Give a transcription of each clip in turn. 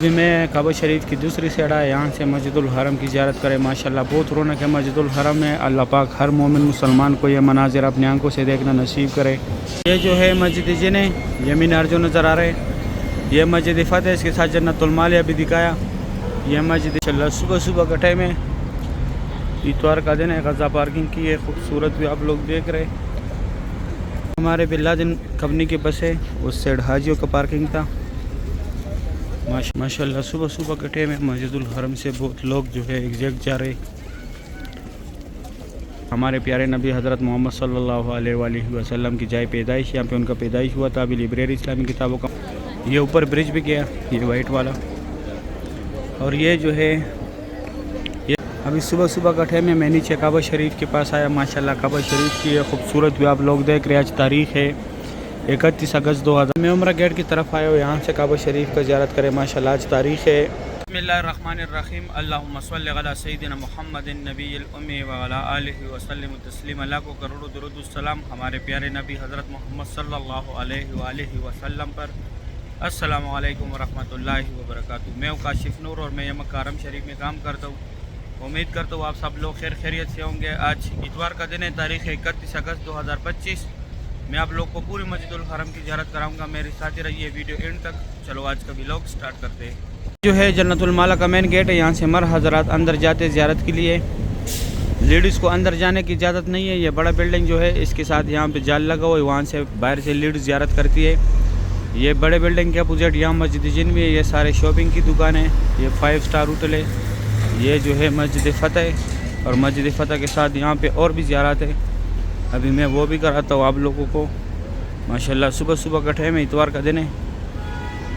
अभी मैं काबा शरीफ की दूसरी साइड आया, यहाँ से मस्जिदुल हरम की ज़ियारत करें। माशाल्लाह बहुत रौनक है मस्जिदुल हरम में। अल्लाह पाक हर मोमिन मुसलमान को ये मनाजिर अपनी आंखों से देखना नसीब करे। ये जो है मस्जिद जिने ये मीनार जो नज़र आ रहे हैं, ये मस्जिद फ़तेह, इसके साथ जन्नतुल मालिया भी दिखाया। ये मस्जिद सुबह सुबह का टाइम है, इतवार का दिन है। गज़ा पार्किंग की ये खूबसूरत भी आप लोग देख रहे। हमारे बिल्लादिन कंपनी की बस है, उस साइड हाजियों का पार्किंग था। माशाल्लाह सुबह सुबह के टाइम में मस्जिदुल हरम से बहुत लोग जो है एग्जैक्ट जा रहे। हमारे प्यारे नबी हज़रत मोहम्मद सल्लल्लाहु अलैहि वसल्लम की जाए पैदाइश, यहाँ पे उनका पैदाइश हुआ था। अभी लाइब्रेरी इस्लामी किताबों का ये ऊपर ब्रिज भी गया, ये वाइट वाला। और ये जो है ये अभी सुबह सुबह का टाइम है। मैं नीचे काबा शरीफ के पास आया। माशाल्लाह काबा शरीफ की ये खूबसूरत भी आप लोग देख रहे हैं। आज तारीख़ है 31 अगस्त 2000। मैं उम्रा गेट की तरफ आया हूँ, यहाँ से काबा शरीफ का ज़ियारत करें। माशाल्लाह आज तारीख़ है। बिस्मिल्लाहिर्रहमानिर्रहीम। अल्लाहुम्मा सल्लि अला सय्यिदिना मुहम्मदिन नबिय्यिल उम्मी व अला आलिहि व सल्लिम तस्लीमा। अल्लाह को करोड़ों दुरूद सलाम हमारे प्यारे नबी हज़रत मोहम्मद सल्लल्लाहु अलैहि वसल्लम पर। अस्सलामु अलैकुम व रहमतुल्लाहि व बरकातुहू। मैं हूँ काशिफ नूर और मैं मक्का हरम शरीफ में काम करता हूँ। उम्मीद करता हूँ आप सब लोग खैर खैरियत से होंगे। आज इतवार का दिन है, तारीख़ है 31 अगस्त 2025। मैं आप लोग को पूरी मस्जिदुल हरम की ज़ियारत कराऊंगा। मेरे साथ ही रहिए वीडियो एंड तक। चलो आज का व्लॉग स्टार्ट करते हैं। जो है जन्नतुल माला का मेन गेट है, यहाँ से मर हज़रात अंदर जाते हैं ज़ियारत के लिए। लेडीज़ को अंदर जाने की इजाज़त नहीं है। ये बड़ा बिल्डिंग जो है इसके साथ यहाँ पे जाल लगा हुआ है, वहाँ से बाहर से लेडीज़ ज़ियारत करती है। ये बड़े बिल्डिंग के अपोजिट यहाँ मस्जिद जिन भी है। ये सारे शॉपिंग की दुकान है। ये 5 स्टार होटल है। ये जो है मस्जिद फ़तेह, और मस्जिद फ़तेह के साथ यहाँ पे और भी ज़ियारत है। अभी मैं वो भी कराता हूँ आप लोगों को। माशाल्लाह सुबह सुबह का टाइम है, इतवार का दिन है।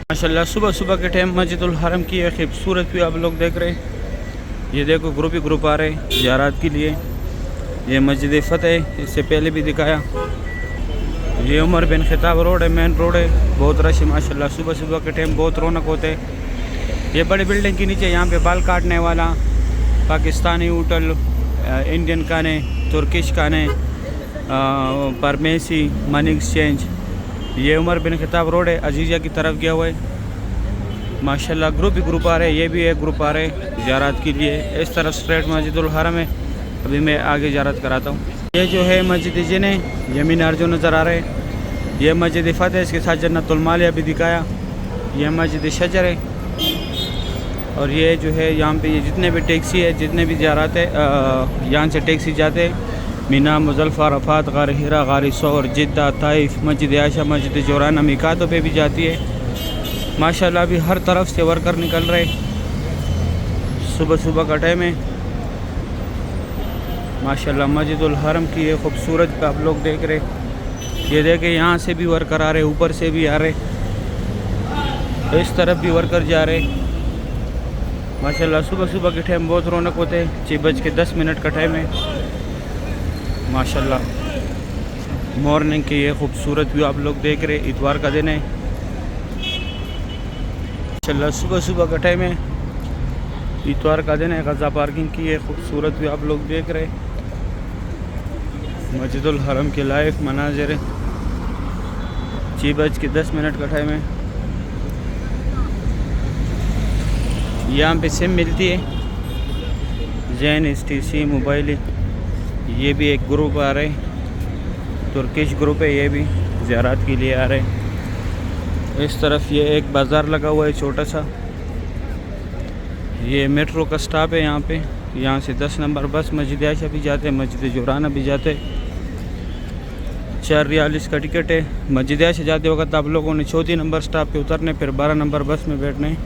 माशाल्लाह सुबह सुबह के टाइम मस्जिदुल हरम की एक खूबसूरत भी आप लोग देख रहे। ये देखो ग्रुप ही ग्रुप आ रहे ज़ियारत के लिए। ये मस्जिद फ़तेह इससे पहले भी दिखाया। ये उमर बिन खिताब रोड है, मेन रोड है। बहुत रश है माशाल्लाह। सुबह सुबह के टाइम बहुत रौनक होते हैं। ये बड़ी बिल्डिंग के नीचे यहाँ पे बाल काटने वाला पाकिस्तानी होटल, इंडियन खाने, तुर्किश खाने, परमेसी, मनी एक्सचेंज। ये उमर बिन खिताब रोड है, अजीज़ा की तरफ गया हुआ है। माशाल्लाह ग्रुप ही ग्रुप आ रहे हैं। ये भी एक ग्रुप आ रहे हैं ज़ियारत के लिए। इस तरफ स्ट्रेट मस्जिदुल हरम है। अभी मैं आगे ज़ियारत कराता हूँ। ये जो है मस्जिद जिन है, ये मीनार जो नज़र आ रहे हैं, ये मस्जिद फ़तेह, इसके साथ जन्नतुल मालिया भी दिखाया। ये मस्जिद शजर है। और ये जो है यहाँ पे ये जितने भी टैक्सी है, जितने भी ज़ियारत है, यहाँ से टैक्सी जाते हैं मीना, मुज़ल्फ़ा, अरफ़ात, गार हिरा, गार सौर, जिद्दा, ताइफ, मस्जिद आयशा, मस्जिद जोराना, मिकातों पे भी जाती है। माशाल्लाह अभी हर तरफ से वर्कर निकल रहे। सुबह सुबह का टाइम है। माशाल्लाह मस्जिदुल हरम की ये खूबसूरत आप लोग देख रहे। ये देखें यहाँ से भी वर्कर आ रहे, ऊपर से भी आ रहे, इस तरफ भी वर्कर जा रहे। माशाल्लाह सुबह सुबह के टाइम बहुत रौनक होते हैं। 6:10 का टाइम है। माशाल्लाह मॉर्निंग के ये खूबसूरत व्यू आप लोग देख रहे। इतवार का दिन है। माशाल्लाह सुबह सुबह का टाइम है, इतवार का दिन है। गज़ा पार्किंग की ये खूबसूरत व्यू आप लोग देख रहे। मस्जिदुल हरम के लाइव मनाज़िर। 6:10 का टाइम है। यहाँ पे सिम मिलती है, जैन STC मोबाइल। ये भी एक ग्रुप आ रहे, तुर्किश ग्रुप है। ये भी ज़ियारत के लिए आ रहे। इस तरफ ये एक बाज़ार लगा हुआ है छोटा सा। ये मेट्रो का स्टॉप है यहाँ पे। यहाँ से 10 नंबर बस मस्जिद आयशा भी जाते हैं, मस्जिद जोराना भी जाते। 4 रियाल इसका टिकट है। मस्जिद आयशा जाते वक्त आप लोगों ने 34 नंबर स्टॉप पे उतरने, फिर 12 नंबर बस में बैठने।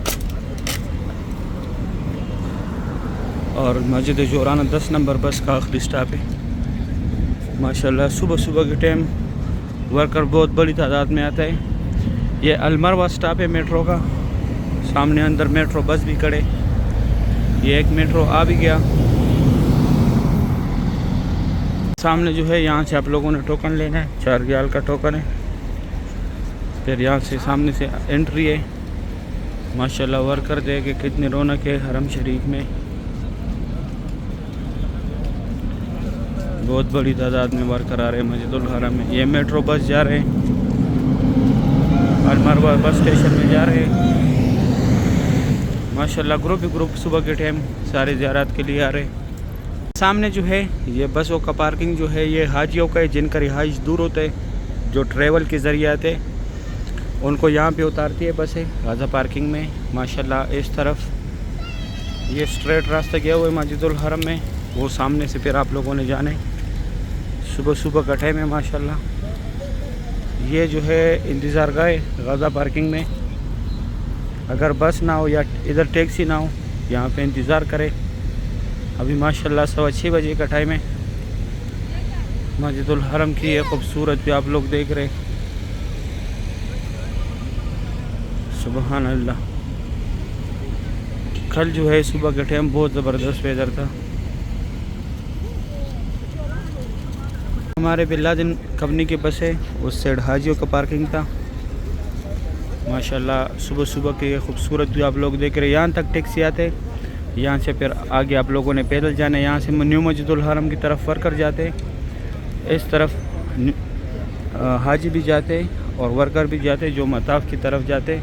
और मस्जिद जोराना 10 नंबर बस का आखिरी स्टॉप है। माशाल्लाह सुबह सुबह के टाइम वर्कर बहुत बड़ी तादाद में आता है। ये अलमरवा स्टॉप है मेट्रो का। सामने अंदर मेट्रो बस भी खड़े। ये एक मेट्रो आ भी गया सामने जो है। यहाँ से आप लोगों ने टोकन लेना है, 4 रियाल का टोकन है। फिर यहाँ से सामने से एंट्री है। माशाल्लाह वर्कर देखे कितनी रौनक है हरम शरीफ में। बहुत बड़ी तादाद में वर्कर आ रहे हैं मस्जिदुल हरम में। ये मेट्रो बस जा रहे हैं, अलमरवा बस स्टेशन में जा रहे हैं। माशाल्लाह ग्रुप ही ग्रुप सुबह के टाइम सारे ज़ियारत के लिए आ रहे। सामने जो है ये बसों का पार्किंग जो है ये हाजियों का है, जिनका रिहाइश दूर होता है, जो ट्रैवल के ज़रिए आते हैं उनको यहाँ पे उतारती है बसें गाज़ा पार्किंग में। माशाल्लाह इस तरफ ये स्ट्रेट रास्ता गया हुआ है मस्जिदुल हरम में, वो सामने से फिर आप लोगों ने जाने। सुबह सुबह का टाइम है माशाल्लाह। ये जो है इंतज़ार गाह है गाज़ा पार्किंग में, अगर बस ना हो या इधर टैक्सी ना हो यहाँ पे इंतज़ार करें। अभी माशाल्लाह 6:15 बजे का टाइम है। मस्जिदुल हरम की ये खूबसूरत भी आप लोग देख रहे, सुबहान अल्लाह। कल जो है सुबह के टाइम बहुत ज़बरदस्त वेदर था। हमारे बिलादिन कंपनी की बस है, उस साइड हाजियों का पार्किंग था। माशाल्लाह सुबह सुबह के ये खूबसूरत भी आप लोग देख रहे। यहाँ तक टैक्सी आते, यहाँ से फिर आगे आप लोगों ने पैदल जाना है। यहाँ से न्यू मस्जिदुल हरम की तरफ वर्कर जाते, इस तरफ हाजी भी जाते और वर्कर भी जाते जो मताफ़ की तरफ जाते।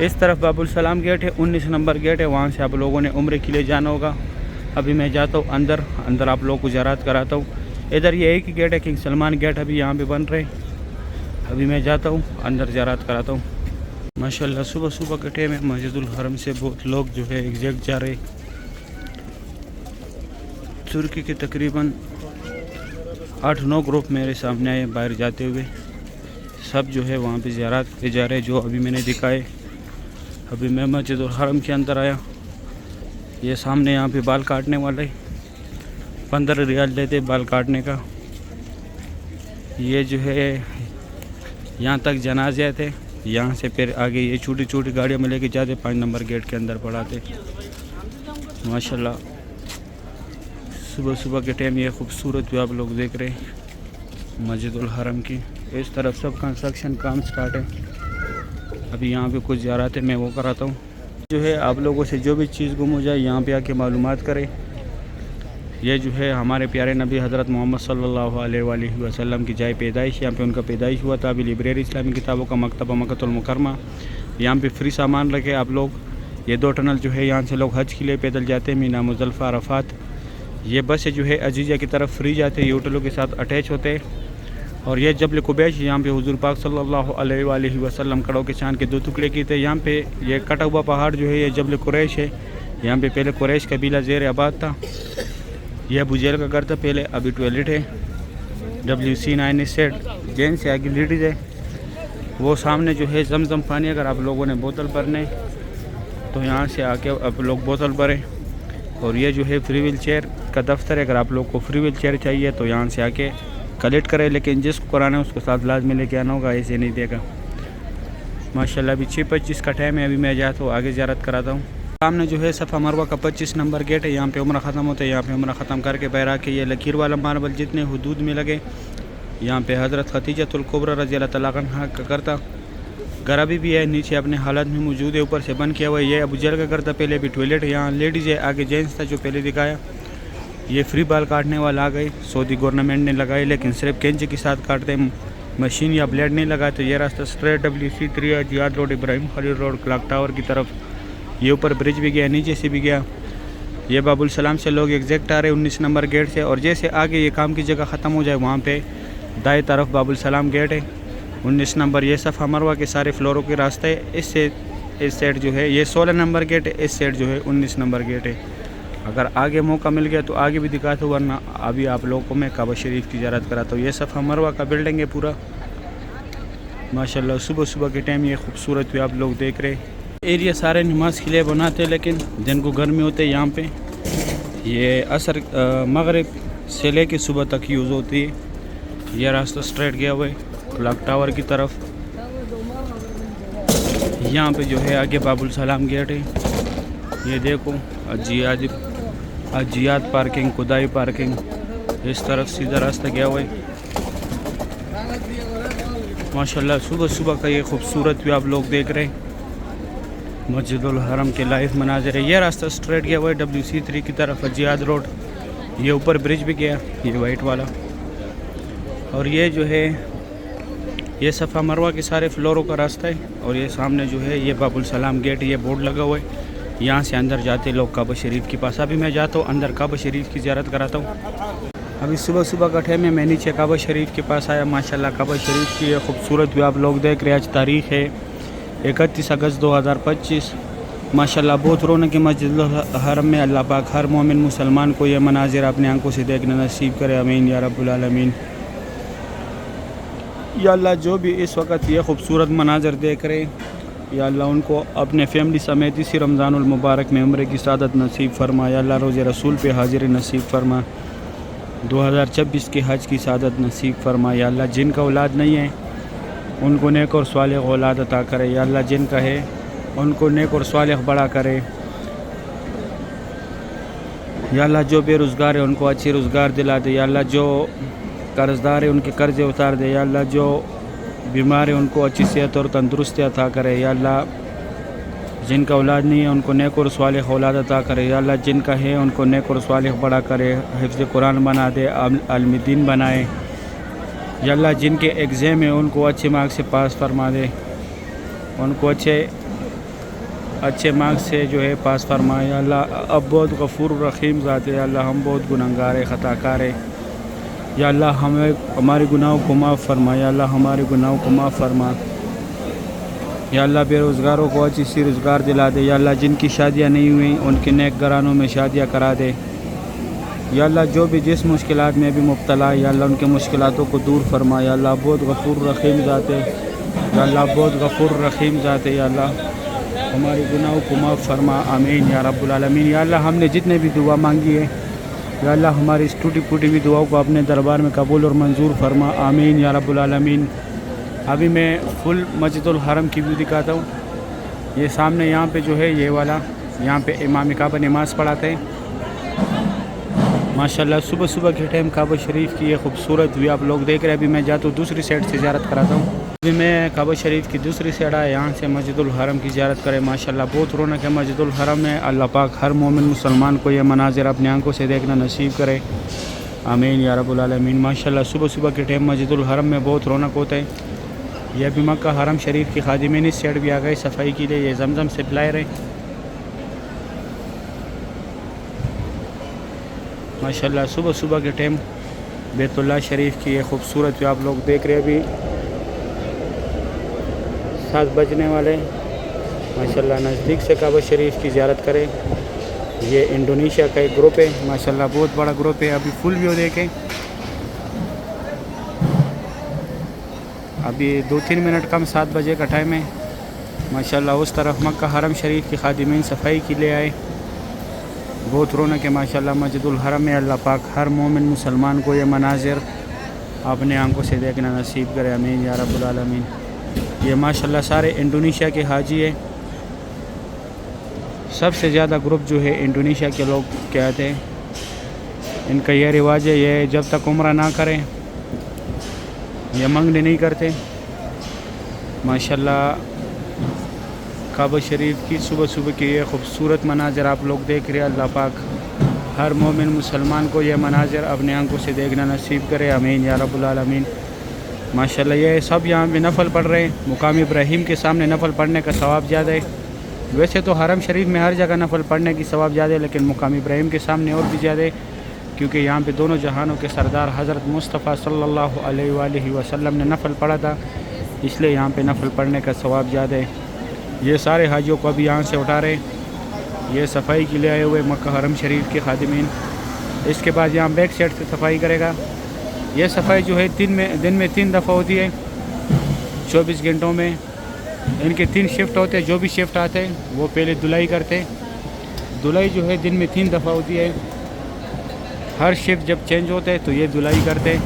इस तरफ बाबुल सलाम गेट है, 19 नंबर गेट है, वहाँ से आप लोगों ने उम्रे के लिए जाना होगा। अभी मैं जाता हूँ अंदर आप लोगों को ज़ियारत कराता हूँ। इधर ये एक ही गेट है, किंग सलमान गेट अभी यहाँ पे बन रहे। अभी मैं जाता हूँ अंदर ज़ियारत कराता हूँ। माशाल्लाह सुबह सुबह के टाइम में मस्जिदुल हरम से बहुत लोग जो है एग्जैक्ट जा रहे। तुर्की के तकरीबन 8-9 ग्रुप मेरे सामने आए बाहर जाते हुए, सब जो है वहाँ पे ज़ियारत पे जा रहे जो अभी मैंने दिखाए। अभी मैं मस्जिदुल हरम के अंदर आया, ये सामने यहाँ पे बाल काटने वाले 15 रियाल लेते बाल काटने का। ये जो है यहाँ तक जनाजे थे, यहाँ से फिर आगे ये छोटी छोटी गाड़ियों में लेके जाते 5 नंबर गेट के अंदर पड़ाते। माशाल्लाह सुबह सुबह के टाइम ये खूबसूरत भी आप लोग देख रहे मस्जिदुल हरम की। इस तरफ सब कंस्ट्रक्शन काम स्टार्ट है। अभी यहाँ पे कुछ ज़ियारत है, मैं वो कराता हूँ। जो है आप लोगों से जो भी चीज़ गुम हो जाए यहाँ पे आके मालूमात करें। ये जो है हमारे प्यारे नबी हज़रत मोहम्मद सल्लल्लाहु अलैहि वसल्लम की जाए पैदाइश, यहाँ पे उनका पैदाइश हुआ था। अभी लाइब्रेरी इस्लामी किताबों का मकतबा मक्कतुल मुकरमा, यहाँ पे फ्री सामान रखे आप लोग। ये 2 टनल जो है यहाँ से लोग हज के लिए पैदल जाते हैं, मीना मुज़दलिफ़ा अरफात। ये बसें जो है अजीज़ा की तरफ फ्री जाते हैं, ये होटलों के साथ अटैच होते हैं। और ये जबल कुबैश, यहाँ पे हुज़ूर पाक सल्लल्लाहु अलैहि वसल्लम कड़ों के चाँद के 2 टुकड़े किए थे। यहाँ पे ये कटा हुआ पहाड़ जो है ये जबल कुरैश है। यहाँ पे पहले कुरैश कबीला ज़ेर आबाद था। यह अबू जहल का घर था पहले, अभी टॉयलेट है। WC9 इस सेट जैन से आगे लेडीज़ है। वो सामने जो है जमजम पानी, अगर आप लोगों ने बोतल भरने तो यहाँ से आके आप लोग बोतल भरें। और ये जो है फ्री व्हील चेयर का दफ्तर है, अगर आप लोग को फ्री व्हील चेयर चाहिए तो यहाँ से आके कलेक्ट करें, लेकिन जिसको कराना है उसको साथ लाजमी लेके आना होगा, ऐसे नहीं देगा। माशाल्लाह अभी 6:25 का टाइम है। अभी मैं जाता हूँ आगे ज़ियारत कराता हूँ। सामने जो है सफ़ा मरवा का 25 नंबर गेट है, यहाँ पे उम्रा ख़त्म होता है। यहाँ पे उम्रा ख़त्म करके बाहर आके ये लकीर वाला मार्बल जितने हुदूद में लगे, यहाँ पे हज़रत खतीजतुल कुबरा रज़ी अल्लाह तआला अन्हा का घर था। घर अभी भी है, नीचे अपने हालत में मौजूद है, ऊपर से बंद किया हुआ है। ये अबू जहल का घर था पहले, भी टॉयलेट है। यहाँ लेडीज़ है, आगे जेंट्स था जो पहले दिखाया। ये फ्री बाल काटने वाला आ गए, सऊदी गवर्नमेंट ने लगाए, लेकिन सिर्फ कैंची के साथ काटते हैं, मशीन या ब्लेड नहीं लगाए। तो ये रास्ता straight WC3 Ziad road, Ibrahim Khalil road, clock tower की तरफ। ये ऊपर ब्रिज भी गया, नीचे से भी गया। ये बाबुल सलाम से लोग एग्जैक्ट आ रहे 19 नंबर गेट से। और जैसे आगे ये काम की जगह ख़त्म हो जाए वहाँ पे दाएं तरफ बाबुल सलाम गेट है 19 नंबर। ये सफ़ा मरवा के सारे फ्लोरों के रास्ते है। इससे इस साइड जो है ये 16 नंबर गेट है, इस साइड जो है 19 नंबर गेट है। अगर आगे मौका मिल गया तो आगे भी दिखाता हूँ, वरना अभी आप लोगों को मैं काबा शरीफ की ज़ियारत कराता हूँ। ये सफ़ा मरवा का बिल्डिंग है पूरा। माशाल्लाह सुबह सुबह के टाइम ये खूबसूरत भी आप लोग देख रहे। एरिया सारे नमाज के लिए बनाते हैं, लेकिन दिन को गर्मी होते हैं यहाँ पे। ये असर मगरिब से लेके सुबह तक यूज़ होती है। यह रास्ता स्ट्रेट गया हुआ है क्लॉक टावर की तरफ। यहाँ पे जो है आगे बाबुल सलाम गेट है। ये देखो अजियाद पार्किंग, खुदाई पार्किंग, इस तरफ सीधा रास्ता गया हुआ है। माशाल्लाह सुबह सुबह का ये खूबसूरत भी आप लोग देख रहे हैं मस्जिदुल हरम के लाइव मनाज़र है। यह रास्ता स्ट्रेट गया हुआ है WC3 की तरफ, अजियाद रोड। ये ऊपर ब्रिज भी गया, ये वाइट वाला। और ये जो है ये सफ़ा मरवा के सारे फ्लोरों का रास्ता है। और ये सामने जो है ये बाबुल सलाम गेट, ये बोर्ड लगा हुआ है। यहाँ से अंदर जाते लोग काबा शरीफ के पास। अभी मैं जाता हूँ अंदर काबा शरीफ की ज़ियारत कराता हूँ। अभी सुबह सुबह का टाइम है, मैं नीचे काबा शरीफ के पास आया। माशाल्लाह काबा शरीफ की खूबसूरत भी आप लोग देख रहे हैं। आज तारीख़ है 31 अगस्त 2025। माशाल्लाह बहुत रौनक मस्जिद हरम में। अल्लाह पाक हर मोमिन मुसलमान को ये मनाजिर अपनी आंखों से देखना नसीब करे, आमीन या रब्बुल आलमीन। या अल्लाह जो भी इस वक्त ये खूबसूरत मनाजिर देख रहे या अल्लाह उनको अपने फैमिली समेत इसी रमज़ानुल मुबारक में उम्रे की सादत नसीब फरमा। या अल्लाह रोज़े रसूल पे हाजिर नसीब फरमा। 2026 के हज की सादत नसीब फरमा। या अल्लाह जिनका औलाद नहीं है उनको नेक और सालेह औलाद अता करे। या अल्लाह जिनका है उनको नेक और सालेह बड़ा करे। या अल्लाह जो बेरोज़गार है उनको अच्छी रोज़गार दिला दे। या अल्लाह जो कर्ज़दार है उनके कर्ज़े उतार दे। या अल्लाह जो बीमार है उनको अच्छी सेहत और तंदुरुस्ती अता करे। या अल्लाह जिनका औलाद नहीं है उनको नेक और सालेह औलाद अता करे। या अल्लाह जिनका है उनको नेक और सालेह बड़ा करे, हिफ्ज़ कुरान बना दे, आलिम दीन बनाए। या अल्लाह जिनके एग्ज़ाम है उनको अच्छे मार्क्स से पास फरमा दे, उनको अच्छे मार्क्स से जो है पास फरमाए। या अल्लाह अब बहुत गफ़ूर रहीम ज़ात है। या अल्लाह हम बहुत गुनहगार है, ख़ताकार है। या अल्लाह हमारे गुनाहों को माफ़ फरमा। या अल्लाह हमारे गुनाहों को माफ़ फरमा। या अल्लाह बेरोज़गारों को अच्छी सी रोज़गार दिला दे। या अल्लाह जिनकी शादियाँ नहीं हुई उनके नेक घरानों में शादियाँ करा दे। या अल्लाह जो भी जिस मुश्किलात में भी मुब्तला है या अल्लाह उनके मुश्किलातों को दूर फरमा। या अल्लाह बहुत गफ़ूर रहीम ज़ात है। या अल्लाह बहुत गफ़ूर रहीम ज़ात है। या अल्लाह हमारे गुनाहों को माफ़ फरमा, आमीन या रब्बुल आलमीन। या अल्लाह हमने जितने भी दुआ मांगी है या अल्लाह हमारी इस टूटी फूटी हुई दुआओं को अपने दरबार में कबूल और मंजूर फरमा, आमीन या रब्बुल आलमीन। अभी मैं फुल मस्जिदुल हरम की व्यू दिखाता हूँ। ये सामने यहाँ पे जो है ये वाला, यहाँ पे इमाम काबा नमाज़ पढ़ाते हैं। माशाल्लाह सुबह सुबह के टाइम काबा शरीफ की ये खूबसूरत व्यू आप लोग देख रहे हैं। अभी मैं जाता हूँ दूसरी साइड से ज़ियारत कराता हूँ। अभी मैं काबा शरीफ की दूसरी साइड आया, यहाँ से मस्जिदुल हरम की ज़ियारत करें। माशाल्लाह बहुत रौनक है मस्जिदुल हरम में। अल्लाह पाक हर मोमिन मुसलमान को ये मनाजिर अपनी आंखों से देखना नसीब करे, आमीन या रब्बुल आलमीन। माशाल्लाह सुबह सुबह के टाइम मस्जिदुल हरम में बहुत रौनक होता है। यह भी मक्का हरम शरीफ की खादिमीन इस साइड भी आ गए सफाई के लिए। ये जमजम सप्लायर है। माशाल्लाह सुबह सुबह के टाइम बैतुल्लाह शरीफ की ये खूबसूरत जो आप लोग देख रहे हैं। अभी 7 बजने वाले। माशाल्लाह नज़दीक से काबा शरीफ की ज़ियारत करें। ये इंडोनेशिया का एक ग्रुप है, माशाल्लाह बहुत बड़ा ग्रुप है। अभी फुल व्यू देखें। अभी 2-3 मिनट कम 7 बजे का टाइम है। माशाल्लाह उस तरफ मक्का हरम शरीफ की खादिमीन सफाई के लिए आए। बहुत रौनक है माशाल्लाह मस्जिदुल हरम में। अल्लाह पाक हर मोमिन मुसलमान को ये मनाजिर अपने आंखों से देखना नसीब करे, आमीन या रब्बुल आलमीन। ये माशाल्लाह सारे इंडोनेशिया के हाजी है। सबसे ज़्यादा ग्रुप जो है इंडोनेशिया के लोग कहते हैं। इनका यह रिवाज है, ये जब तक उम्रा ना करें ये मंगनी नहीं करते। माशाल्लाह काबा शरीफ की सुबह सुबह की ये खूबसूरत मनाजिर आप लोग देख रहे हैं। अल्लाह पाक हर मोमिन मुसलमान को ये मनाजिर अपने आंखों से देखना नसीब करे, आमीन या रब्बुल आलमीन। माशाल्लाह ये सब यहाँ पे नफल पढ़ रहे हैं। मुकाम इब्राहीम के सामने नफल पढ़ने का सवाब ज़्यादा है। वैसे तो हरम शरीफ में हर जगह नफल पढ़ने की सवाब ज़्यादा है, लेकिन मुकाम इब्राहीम के सामने और भी ज़्यादा है, क्योंकि यहाँ पे दोनों जहानों के सरदार हज़रत मुस्तफ़ा सल्लल्लाहु अलैहि वसल्लम ने नफल पढ़ा था, इसलिए यहाँ पे नफल पढ़ने का सवाब ज़्यादा है। ये सारे हाजियों को अभी यहाँ से उठा रहे। ये सफाई के लिए आए हुए मक्का हरम शरीफ के खादिमीन। इसके बाद यहाँ बैक साइड से सफाई करेगा। ये सफाई जो है दिन में 3 दफ़ा होती है 24 घंटों में। इनके 3 शिफ्ट होते हैं। जो भी शिफ्ट आते हैं वो पहले धुलाई करते। धुलाई जो है दिन में 3 दफ़ा होती है। हर शिफ्ट जब चेंज होते हैं तो ये धुलाई करते।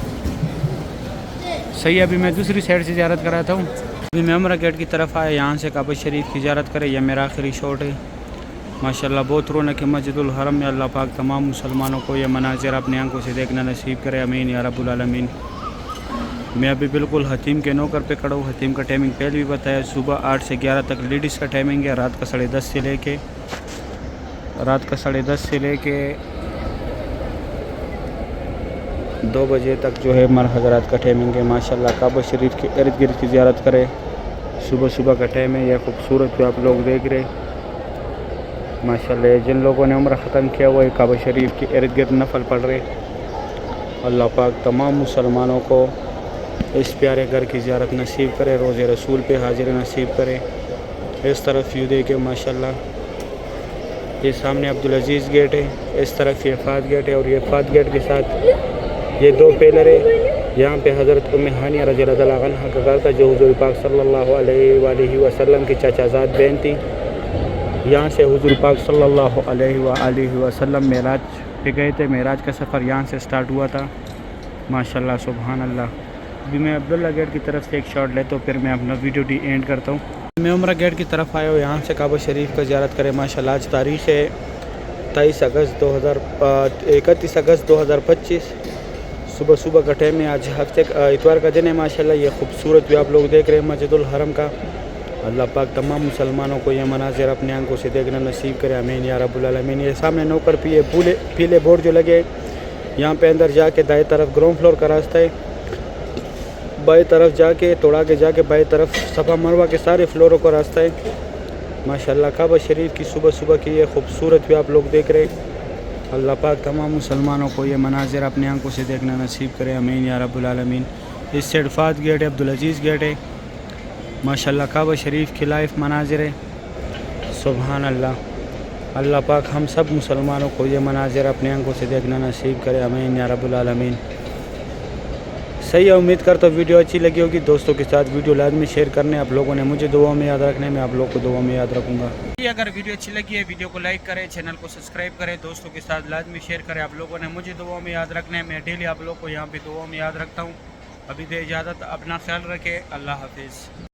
सही, अभी मैं दूसरी साइड से ज़ियारत कराता हूँ। अभी मैं उमरा गेट की तरफ आया, यहाँ से काबा शरीफ की ज़ियारत करें। यह मेरा आखिरी शॉट है। माशाल्लाह बहुत रौनक है मस्जिदुल हरम में। अल्लाह पाक तमाम मुसलमानों को यह मनाजिर अपनी आंखों से देखना नसीब करे, आमीन या रब्बुल आलमीन। मैं अभी बिल्कुल हतीम के नौकर पे खड़ा हूँ। हतीम का टाइमिंग पहले भी बताया, सुबह 8 से 11 तक लेडीज़ का टाइमिंग है। रात का 10:30 से लेके 2 बजे तक जो है मर हज़रात का टाइमिंग है। माशाल्लाह काबा शरीफ के इर्द गिर्द की ज़ियारत करें। सुबह सुबह का टाइम है। यह खूबसूरत जो आप लोग देख रहे। माशाल्लाह जिन लोगों ने उम्र ख़त्म किया वो काबा शरीफ के इर्द गिर्द नफल पढ़ रहे। अल्लाह पाक तमाम मुसलमानों को इस प्यारे घर की ज़ियारत नसीब करे, रोज़े रसूल पे हाजिर नसीब करे। इस तरफ व्यू देखे माशाल्लाह, ये सामने अब्दुल अजीज़ गेट है, इस तरफ ये फ़ात गेट है और ये फ़ात गेट के साथ ये दो पिलर है। यहाँ पे हज़रत उम्मे हानिया रज़ियल्लाहु अन्हा का घर था जो हुज़ूर पाक सल्लल्लाहु अलैहि वसल्लम की चाचाज़ाद बहन थी। यहाँ से हुज़ूर पाक सल्लल्लाहु अलैहि वसल्लम मेराज पे गए थे। मेराज का सफ़र यहाँ से स्टार्ट हुआ था। माशाल्लाह सुभान अल्लाह। अभी मैं अब्दुल्ला गेट की तरफ से एक शॉट लेता हूँ, फिर मैं अपना वीडियो डी एंड करता हूँ। मैं उम्रा गेट की तरफ आया हूँ, यहाँ से काबा शरीफ का ज़ियारत करें। माशाल्लाह आज तारीख़ है 31 अगस्त 2025। सुबह सुबह का टाइम है, आज हफ्ते इतवार का दिन है। माशाल्लाह ये खूबसूरत भी आप लोग देख रहे हैं मस्जिदुल हरम का। अल्लाह पाक तमाम मुसलमानों को यह मनाज़िर अपने आंखों से देखना नसीब करे, आमीन या रब्बुल आलमीन। ये सामने नौकर पे ये पीले बोर्ड जो लगे, यहाँ पे अंदर जाके दाएं तरफ ग्राउंड फ्लोर का रास्ता है, बाएं तरफ जाके तोड़ा के जाके बाएं तरफ सफ़ा मरवा के सारे फ्लोरों का रास्ता है। माशाल्लाह काबा शरीफ की सुबह सुबह की ये खूबसूरत भी आप लोग देख रहे हैं। अल्लाह पाक तमाम मुसलमानों को ये मनाज़िर अपने आंखों से देखना नसीब करे, आमीन या रब्बुल आलमीन। इस साइड फ़ात गेट है, अब्दुल अजीज़ गेट है। माशाल्लाह काबा शरीफ की लाइफ मनाज़िर है, सुभान अल्लाह। अल्लाह पाक हम सब मुसलमानों को ये मनाज़िर अपने आंखों से देखना नसीब करे, आमीन या रब्बुल आलमीन। सही है, उम्मीद करता हूँ वीडियो अच्छी लगी होगी। दोस्तों के साथ वीडियो लाजमी शेयर करने, आप लोगों ने मुझे दुआ में याद रखने, मैं आप लोग को दुआ में याद रखूँगा। अगर वीडियो अच्छी लगी है वीडियो को लाइक करें, चैनल को सब्सक्राइब करें, दोस्तों के साथ लाजमी शेयर करें। आप लोगों ने मुझे दुआ में याद रखना है, मैं डेली आप लोग को यहाँ पे दुआ में याद रखता हूँ। अभी दे इजाज़त, अपना ख्याल रखें, अल्लाह हाफिज़।